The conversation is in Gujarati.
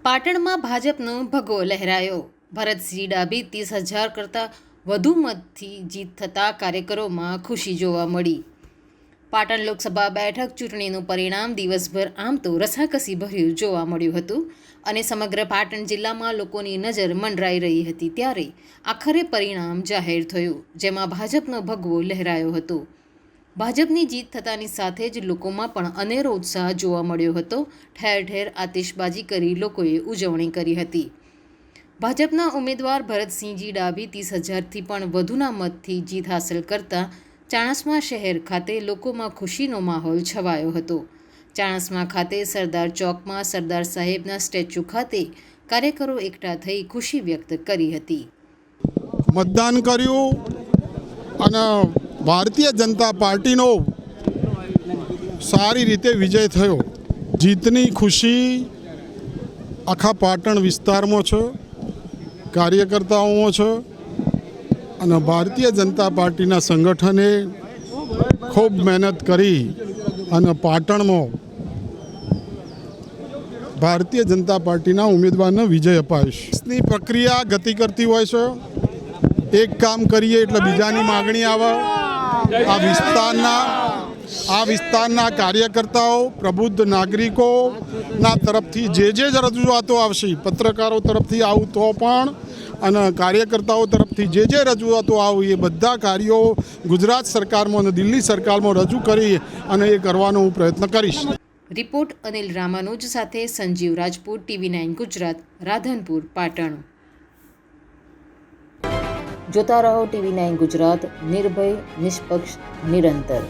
પાટણમાં ભાજપનો ભગવો લહેરાયો. ભરતસિંહ ડાભી 30,000 કરતાં વધુ મતથી જીત થતાં કાર્યકરોમાં ખુશી જોવા મળી. પાટણ લોકસભા બેઠક ચૂંટણીનું પરિણામ દિવસભર આમ તો રસાકસી ભર્યું જોવા મળ્યું હતું અને સમગ્ર પાટણ જિલ્લામાં લોકોની નજર મંડરાઈ રહી હતી. ત્યારે આખરે પરિણામ જાહેર થયું, જેમાં ભાજપનો ભગવો લહેરાયો હતો. ભાજપની જીત થતાની સાથે જ લોકોમાં પણ અનેરો ઉત્સાહ જોવા મળ્યો હતો. ઠેર ઠેર આતિશબાજી કરી લોકોએ ઉજવણી કરી હતી. ભાજપના ઉમેદવાર ભરતસિંહજી ડાભી 30,000થી પણ વધુના મતથી જીત હાંસલ કરતા ચાણસ્મા શહેર ખાતે લોકોમાં ખુશીનો માહોલ છવાયો હતો. ચાણસ્મા ખાતે સરદાર ચોકમાં સરદાર સાહેબના સ્ટેચ્યુ ખાતે કાર્યકરો એકઠા થઈ ખુશી વ્યક્ત કરી હતી. મતદાન કર્યું અને ભારતીય જનતા પાર્ટીનો સારી રીતે વિજય થયો. જીતની ખુશી આખા પાટણ વિસ્તારમાં છે, કાર્યકર્તાઓમાં છે અને ભારતીય જનતા પાર્ટીના સંગઠને ખૂબ મહેનત કરી અને પાટણમાં ભારતીય જનતા પાર્ટીના ઉમેદવારને વિજય અપાવીશ. ની પ્રક્રિયા ગતિ કરતી હોય છે. એક કામ કરીએ એટલે બીજાની માગણી આવે. આ વિસ્તારના કાર્યકર્તાઓ, પ્રબુદ્ધ નાગરિકોના તરફથી જે રજૂઆતો આવશે, પત્રકારો તરફથી આવું તો પણ અને કાર્યકર્તાઓ તરફથી જે રજૂઆતો આવી એ બધા કાર્યો ગુજરાત સરકારમાં અને દિલ્હી સરકારમાં રજૂ કરી અને એ કરવાનો હું પ્રયત્ન કરીશ. રિપોર્ટ અનિલ રામાનુજ સાથે સંજીવ રાજપૂત, TV9 ગુજરાત, રાધનપુર, પાટણ. જોતા રહો TV9 ગુજરાત, નિર્ભય, નિષ્પક્ષ, નિરંતર.